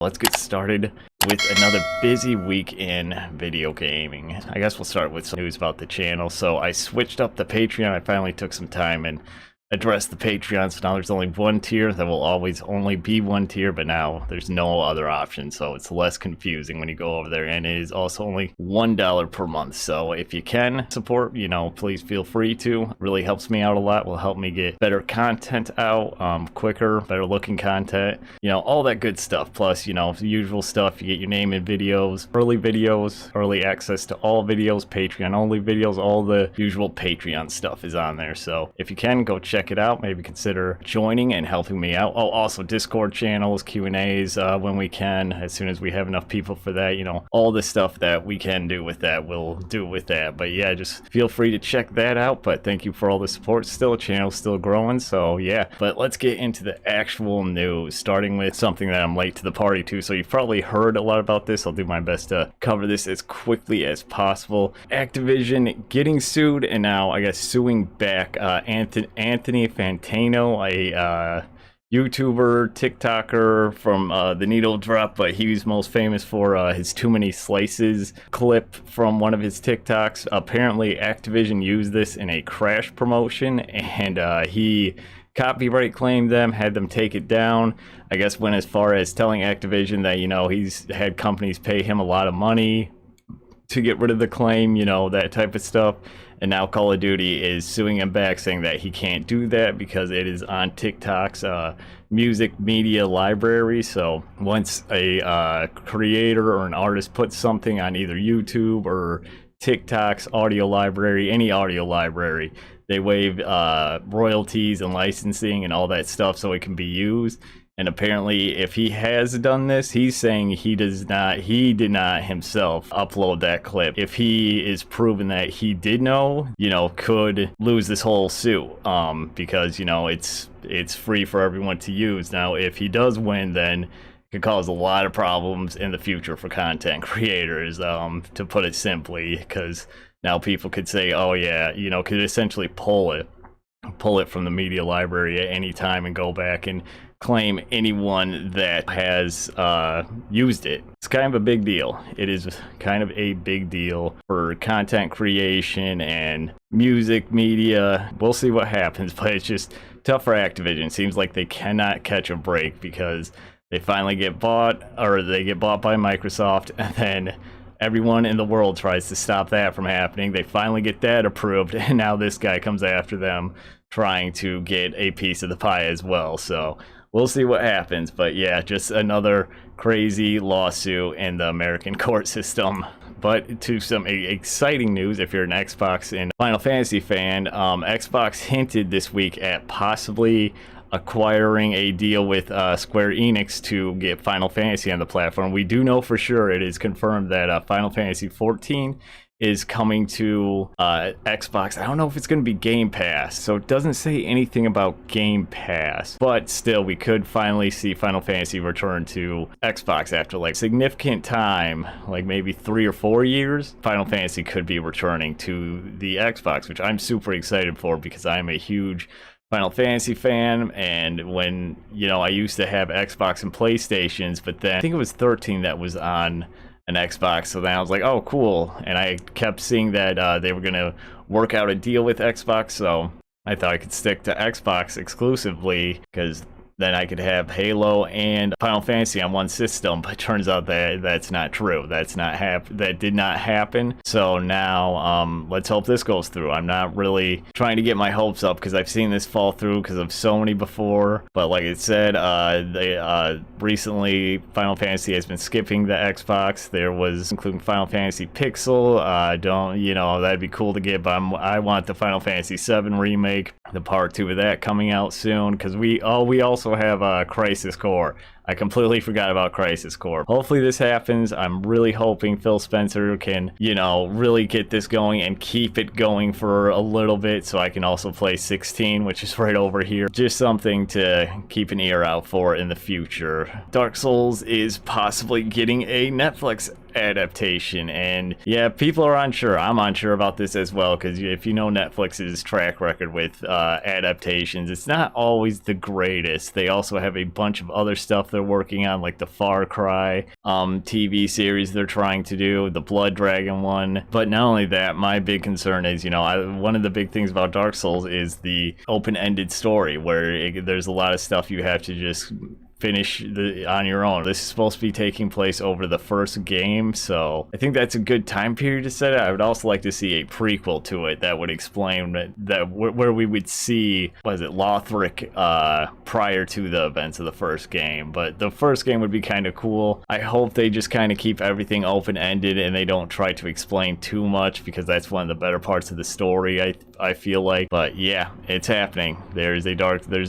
Let's get started with another busy week in video gaming. I guess we'll start with some news about the channel. So I switched up the Patreon. I finally took some time and addressed the Patreon. So now there's only one tier. There will always only be one tier, but now there's no other option. So it's less confusing when you go over there. And it is also only $1 per month. So if you can support, please feel free to. It really helps me out a lot. Will help me get better content out, quicker, better looking content, all that good stuff. Plus, the usual stuff. You get your name in videos, early access to all videos, Patreon only videos, all the usual Patreon stuff is on there. So if you can, go check it out. Maybe consider joining and helping me out. Oh, also Discord channels, Q&As when we can, as soon as we have enough people for that. All the stuff that we can do with that, we'll do with that. But yeah, just feel free to check that out. But thank you for all the support. Still, channel still growing. So yeah, but let's get into the actual news, starting with something that I'm late to the party to. So you've probably heard a lot about this. I'll do my best to cover this as quickly as possible. Activision getting sued, and now I guess suing back Anthony Fantano, a YouTuber, TikToker from the Needle Drop, but he's most famous for his Too Many Slices clip from one of his TikToks. Apparently, Activision used this in a Crash promotion, and he copyright claimed them, had them take it down. I guess went as far as telling Activision that, he's had companies pay him a lot of money to get rid of the claim, that type of stuff. And now Call of Duty is suing him back, saying that he can't do that because it is on TikTok's music media library. So once a creator or an artist puts something on either YouTube or TikTok's audio library, any audio library, they waive royalties and licensing and all that stuff so it can be used. And apparently, if he has done this, he's saying he did not himself upload that clip. If he is proven that he did know, could lose this whole suit, because, it's free for everyone to use. Now, if he does win, then it could cause a lot of problems in the future for content creators, to put it simply, because now people could say, oh yeah, could essentially pull it from the media library at any time and go back and claim anyone that has used it. It's kind of a big deal. It is kind of a big deal for content creation and music media. We'll see what happens, but it's just tough for Activision. It seems like they cannot catch a break because they finally get bought, or they get bought by Microsoft, and then everyone in the world tries to stop that from happening. They finally get that approved, and now this guy comes after them trying to get a piece of the pie as well. So we'll see what happens. But yeah, just another crazy lawsuit in the American court system. But to some exciting news, if you're an Xbox and Final Fantasy fan, Xbox hinted this week at possibly acquiring a deal with Square Enix to get Final Fantasy on the platform. We do know for sure, it is confirmed that Final Fantasy 14 is coming to Xbox. I don't know if it's going to be Game Pass, so it doesn't say anything about Game Pass, but still, we could finally see Final Fantasy return to Xbox after like significant time, like maybe 3 or 4 years. Final Fantasy could be returning to the Xbox, which I'm super excited for because I'm a huge Final Fantasy fan, and when, I used to have Xbox and PlayStations, but then I think it was 13 that was on an Xbox, so then I was like, oh cool, and I kept seeing that they were gonna work out a deal with Xbox, so I thought I could stick to Xbox exclusively because then I could have Halo and Final Fantasy on one system. But it turns out that that's not true. That did not happen. So now let's hope this goes through. I'm not really trying to get my hopes up because I've seen this fall through because of so many before. But like it said, recently Final Fantasy has been skipping the Xbox. There was including Final Fantasy Pixel. That'd be cool to get, but I want the Final Fantasy 7 remake, the part 2 of that coming out soon, because we also have Crisis Core. I completely forgot about Crisis Core. Hopefully this happens. I'm really hoping Phil Spencer can, really get this going and keep it going for a little bit so I can also play 16, which is right over here. Just something to keep an ear out for in the future. Dark Souls is possibly getting a Netflix adaptation, and yeah, people are unsure. I'm unsure about this as well, because if you know Netflix's track record with adaptations, it's not always the greatest. They also have a bunch of other stuff they're they're working on, like the Far Cry TV series they're trying to do, the Blood Dragon one. But not only that, my big concern is, you know, one of the big things about Dark Souls is the open-ended story, where there's a lot of stuff you have to just finish on your own. This is supposed to be taking place over the first game, so I think that's a good time period to set it. I would also like to see a prequel to it that would explain where we would see, was it Lothric prior to the events of the first game. But the first game would be kind of cool. I hope they just kind of keep everything open-ended and they don't try to explain too much, because that's one of the better parts of the story, I feel like. But yeah, it's happening. There's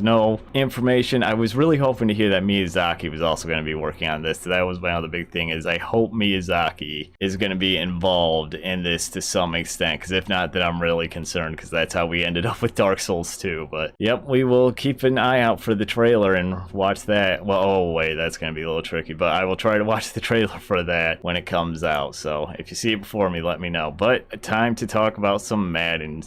no information. I was really hoping to hear that Miyazaki was also going to be working on this. That was my other big thing, is I hope Miyazaki is going to be involved in this to some extent, because if not, then I'm really concerned, because that's how we ended up with Dark Souls 2. But yep, we will keep an eye out for the trailer and watch that. Well, oh wait, that's going to be a little tricky, but I will try to watch the trailer for that when it comes out. So if you see it before me, let me know. But time to talk about some Madden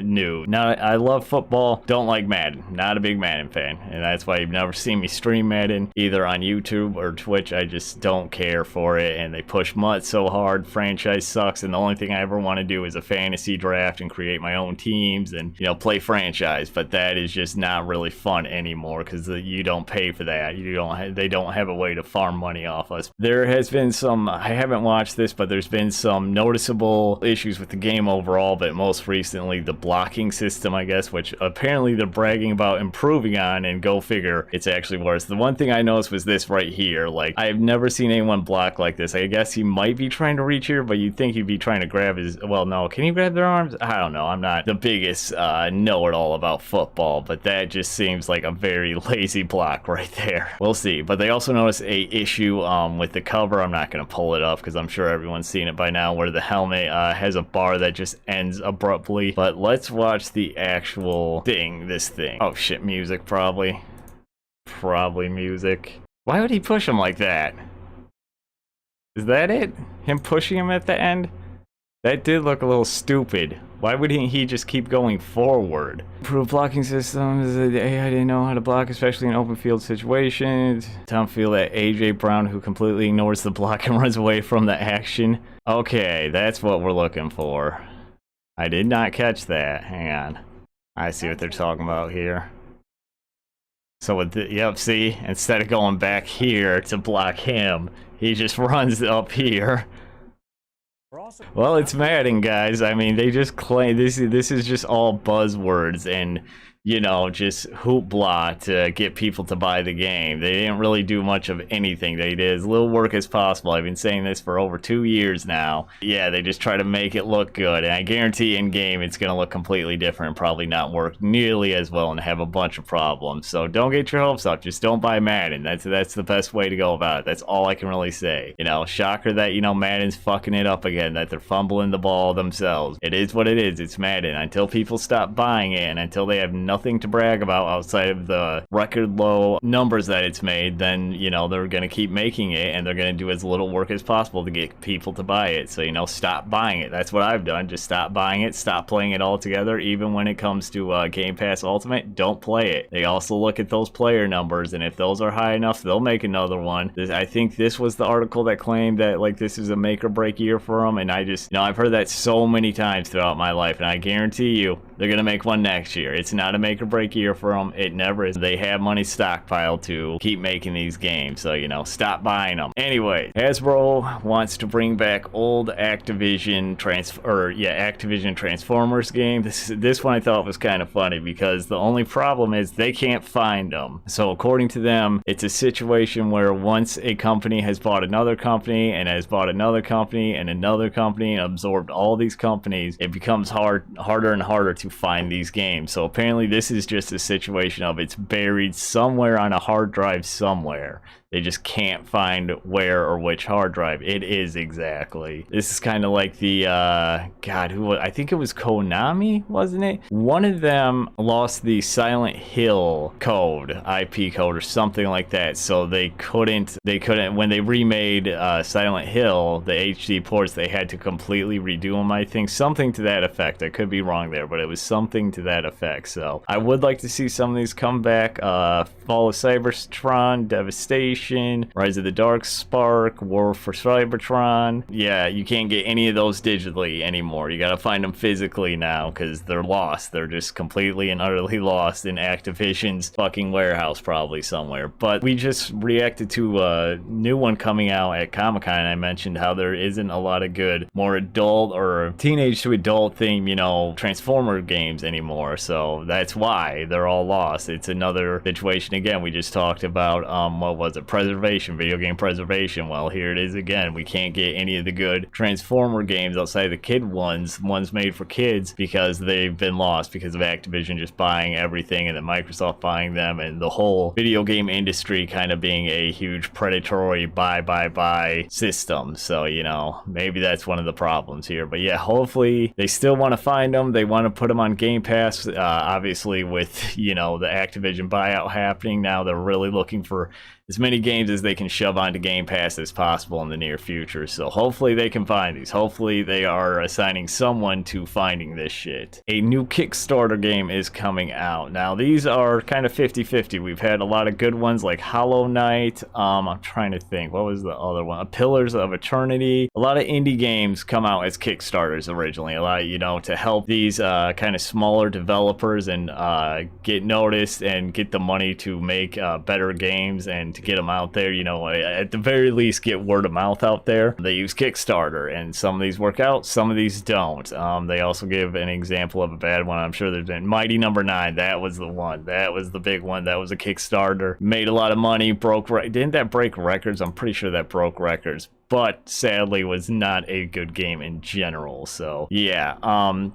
new. Now, I love football, don't like Madden. Not a big Madden fan, and that's why you've never seen me stream Madden either on YouTube or Twitch. I just don't care for it, and they push MUT so hard. Franchise sucks, and the only thing I ever want to do is a fantasy draft and create my own teams and, you know, play franchise. But that is just not really fun anymore, because you don't pay for that. They don't have a way to farm money off us. There has been some, I haven't watched this, but there's been some noticeable issues with the game overall, but most recently the blocking system, I guess, which apparently they're bragging about improving on, and go figure, it's actually worse. The one thing I noticed was this right here. Like, I've never seen anyone block like this. I guess he might be trying to reach here, but you'd think he'd be trying to grab his, well, no, can he grab their arms? I don't know. I'm not the biggest know-it-all about football, but that just seems like a very lazy block right there. We'll see. But they also noticed a issue with the cover. I'm not going to pull it up, because I'm sure everyone's seen it by now, where the helmet has a bar that just ends abruptly. But let's watch the actual thing, this thing. Oh shit, music probably. Probably music. Why would he push him like that? Is that it? Him pushing him at the end? That did look a little stupid. Why would he just keep going forward? Improved blocking systems. I didn't know how to block, especially in open field situations. Tom feel that AJ Brown, who completely ignores the block and runs away from the action. Okay, that's what we're looking for. I did not catch that. Hang on. I see what they're talking about here. So with the, yep, see, instead of going back here to block him, he just runs up here. Well, it's Madden, guys. I mean, they just claim this is just all buzzwords and, you know, just hoopla to get people to buy the game. They didn't really do much of anything. They did as little work as possible. I've been saying this for over 2 years now. Yeah, they just try to make it look good, and I guarantee in game it's gonna look completely different and probably not work nearly as well and have a bunch of problems. So don't get your hopes up. Just don't buy Madden. That's the best way to go about it. That's all I can really say. You know, shocker that, you know, Madden's fucking it up again, that they're fumbling the ball themselves. It is what it is. It's Madden. Until people stop buying it and until they have nothing to brag about outside of the record low numbers that it's made, then, you know, they're going to keep making it, and they're going to do as little work as possible to get people to buy it. So, you know, stop buying it. That's what I've done. Just stop buying it. Stop playing it altogether. Even when it comes to Game Pass Ultimate, don't play it. They also look at those player numbers, and if those are high enough, they'll make another one. I think this was the article that claimed that, like, this is a make or break year for them, and I just, you know, I've heard that so many times throughout my life, and I guarantee you they're going to make one next year. It's not a make or break year for them. It never is. They have money stockpiled to keep making these games, so, you know, stop buying them. Anyway, Hasbro wants to bring back old Activision Transformers game. This one I thought was kind of funny, because the only problem is they can't find them. So according to them, it's a situation where once a company has bought another company and has bought another company and another company and absorbed all these companies, it becomes harder and harder to find these games. So apparently this is just a situation of it's buried somewhere on a hard drive somewhere. They just can't find where or which hard drive it is exactly. This is kind of like the, God, who was, I think it was Konami, wasn't it? One of them lost the Silent Hill code, IP code or something like that. So they couldn't, when they remade Silent Hill, the HD ports, they had to completely redo them, I think. Something to that effect. I could be wrong there, but it was something to that effect. So I would like to see some of these come back. Fall of Cybertron, Devastation, Edition, Rise of the Dark Spark, War for Cybertron. Yeah, you can't get any of those digitally anymore. You gotta find them physically now because they're lost. They're just completely and utterly lost in Activision's fucking warehouse probably somewhere. But we just reacted to a new one coming out at Comic-Con, and I mentioned how there isn't a lot of good, more adult or teenage to adult theme, you know, Transformer games anymore. So that's why they're all lost. It's another situation again. We just talked about, what was it? Preservation, video game preservation. Well, here it is again. We can't get any of the good Transformer games outside the kid ones made for kids because they've been lost because of Activision just buying everything and then Microsoft buying them and the whole video game industry kind of being a huge predatory buy system. So, you know, maybe that's one of the problems here. But yeah, hopefully they still want to find them. They want to put them on Game Pass. Obviously with, you know, the Activision buyout happening now, they're really looking for as many games as they can shove onto Game Pass as possible in the near future. So hopefully they can find these. Hopefully they are assigning someone to finding this shit. A new Kickstarter game is coming out. Now these are kind of 50-50. We've had a lot of good ones like Hollow Knight. I'm trying to think, what was the other one? Pillars of Eternity. A lot of indie games come out as Kickstarters originally. A lot, you know, to help these kind of smaller developers and get noticed and get the money to make better games and to get them out there, you know, at the very least get word of mouth out there. They use Kickstarter, and some of these work out, some of these don't. They also give an example of a bad one. I'm sure there's been Mighty Number 9. That was the one. That was the big one. That was a Kickstarter. Made a lot of money. Didn't that break records? I'm pretty sure that broke records, but sadly was not a good game in general. So yeah,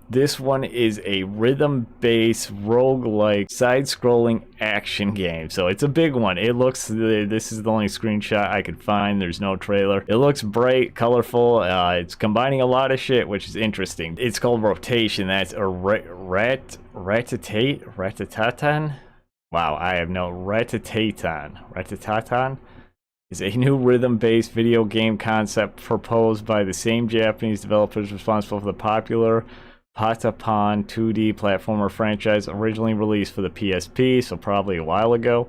this one is a rhythm-based roguelike side-scrolling action game. So it's a big one. It looks, this is the only screenshot I could find. There's no trailer. It looks bright, colorful. It's combining a lot of shit, which is interesting. It's called Rotation. That's a Ratatatan. Wow, I have no Ratatatan is a new rhythm-based video game concept proposed by the same Japanese developers responsible for the popular Patapon 2D platformer franchise originally released for the PSP, so probably a while ago.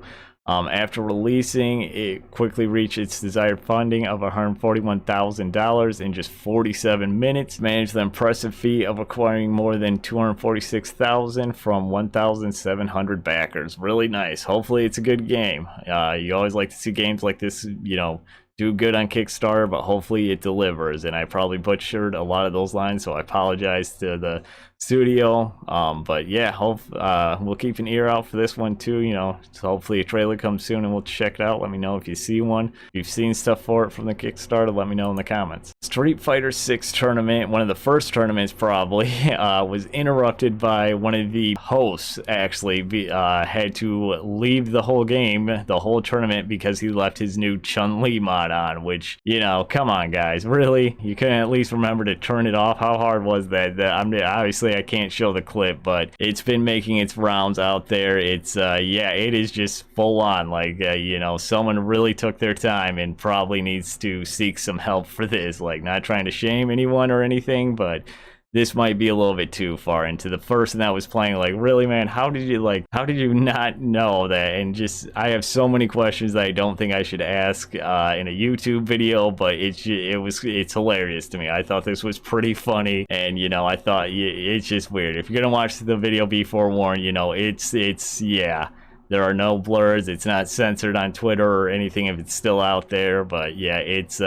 After releasing, it quickly reached its desired funding of $141,000 in just 47 minutes, managed the impressive feat of acquiring more than $246,000 from 1,700 backers. Really nice. Hopefully it's a good game. You always like to see games like this, you know, do good on Kickstarter, but hopefully it delivers. And I probably butchered a lot of those lines, so I apologize to the studio. But yeah, we'll keep an ear out for this one too. You know, so hopefully a trailer comes soon and we'll check it out. Let me know if you see one. If you've seen stuff for it from the Kickstarter, let me know in the comments. Street Fighter 6 tournament, one of the first tournaments probably, was interrupted by one of the hosts. Actually, had to leave the whole game, the whole tournament, because he left his new Chun-Li mod on, which, you know, come on guys, really? You couldn't at least remember to turn it off? How hard was that? Obviously I can't show the clip, but it's been making its rounds out there. It's yeah, it is just full on, like, you know, someone really took their time and probably needs to seek some help for this. Like, not trying to shame anyone or anything, but this might be a little bit too far. And to the person that was playing, like, really, man, how did you not know that? And just, I have so many questions that I don't think I should ask in a YouTube video, but it's hilarious to me. I thought this was pretty funny, and, you know, I thought it's just weird. If you're gonna watch the video, be forewarned, you know, it's yeah. There are no blurs. It's not censored on Twitter or anything if it's still out there, but yeah, it's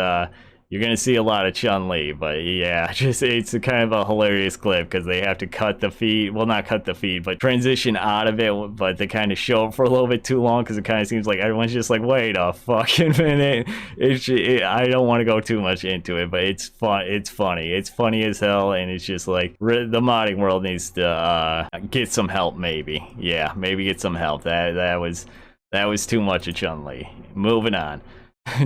you're gonna see a lot of Chun-Li, but yeah, just it's a kind of a hilarious clip because they have to cut the feed, well, not cut the feed, but transition out of it, but they kind of show it for a little bit too long because it kind of seems like everyone's just like, wait a fucking minute. I don't want to go too much into it, but it's fun. It's funny as hell, and it's just like the modding world needs to get some help, maybe. Yeah, maybe get some help. That was too much of Chun-Li. Moving on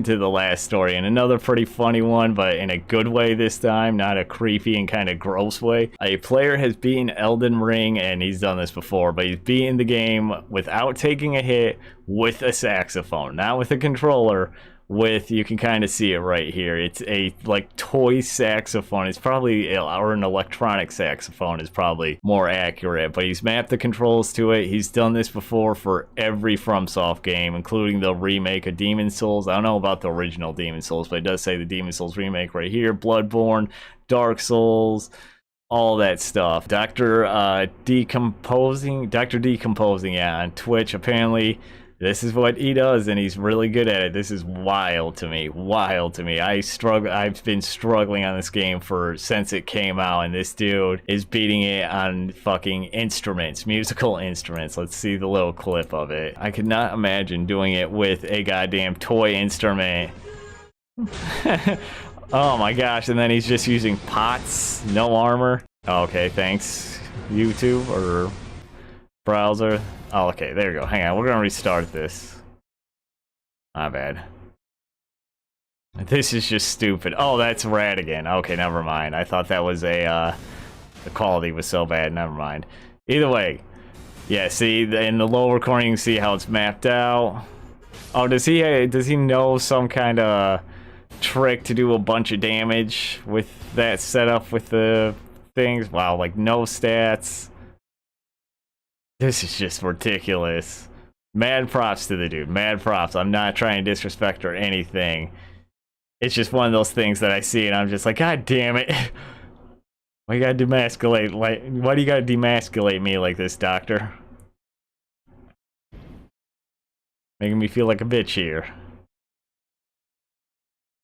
to the last story, and another pretty funny one, but in a good way this time, not a creepy and kind of gross way. A player has beaten Elden Ring, and he's done this before, but he's beaten the game without taking a hit with a saxophone, not with a controller, with, you can kind of see it right here. It's a like toy saxophone. It's probably, or an electronic saxophone is probably more accurate, but he's mapped the controls to it. He's done this before for every FromSoft game, including the remake of Demon Souls. I don't know about the original Demon Souls, but it does say the Demon Souls remake right here. Bloodborne, Dark Souls, all that stuff. Dr. Decomposing, yeah, on Twitch. Apparently this is what he does, and he's really good at it. This is wild to me. I've been struggling on this game since it came out, and this dude is beating it on fucking instruments, musical instruments. Let's see the little clip of it. I could not imagine doing it with a goddamn toy instrument. Oh my gosh, and then he's just using pots, no armor. Okay, thanks, YouTube or browser. Oh, okay, there you go. Hang on, we're gonna restart this. My bad. This is just stupid. Oh, that's rad again. Okay, never mind. I thought that was the quality was so bad. Never mind. Either way, yeah. See, in the lower corner, you can see how it's mapped out. Oh, does he know some kind of trick to do a bunch of damage with that setup with the things? Wow, like no stats. This is just ridiculous. Mad props to the dude. Mad props. I'm not trying to disrespect or anything. It's just one of those things that I see and I'm just like, God damn it. Why you gotta demasculate? Like, why do you gotta demasculate me like this, doctor? Making me feel like a bitch here.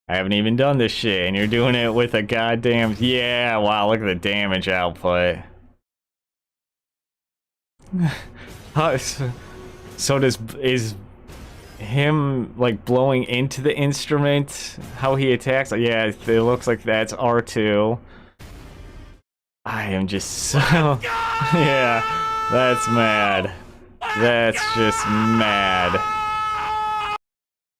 I haven't even done this shit, and you're doing it with a goddamn... Yeah, wow, look at the damage output. So is him, like, blowing into the instrument, how he attacks? Yeah, it looks like that's R2. I am just so... Yeah, that's mad. That's just mad.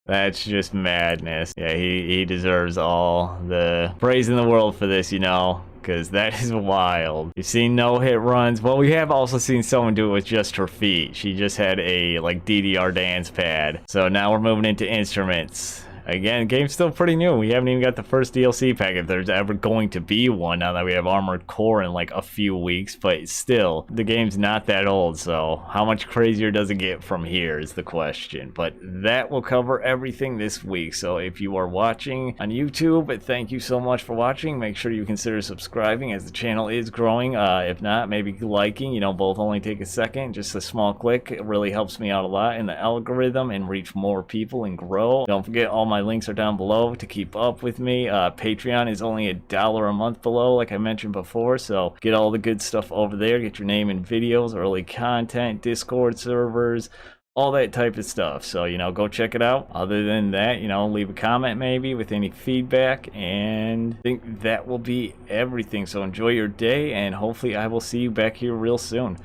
That's just madness. Yeah, he deserves all the praise in the world for this, you know, because that is wild. You've seen no-hit runs. Well, we have also seen someone do it with just her feet. She just had a, like, DDR dance pad. So now we're moving into instruments. Again, game's still pretty new. We haven't even got the first DLC pack, if there's ever going to be one, now that we have Armored Core in like a few weeks. But still, the game's not that old, so how much crazier does it get from here is the question. But that will cover everything this week. So if you are watching on YouTube, thank you so much for watching. Make sure you consider subscribing as the channel is growing. If not, maybe liking. You know, both only take a second. Just a small click. It really helps me out a lot in the algorithm and reach more people and grow. Don't forget, all my links are down below to keep up with me. Patreon is only $1 a month below, like I mentioned before, so get all the good stuff over there. Get your name in videos, early content, Discord servers, all that type of stuff. So, you know, go check it out. Other than that, you know, leave a comment maybe with any feedback, and I think that will be everything. So enjoy your day, and hopefully I will see you back here real soon.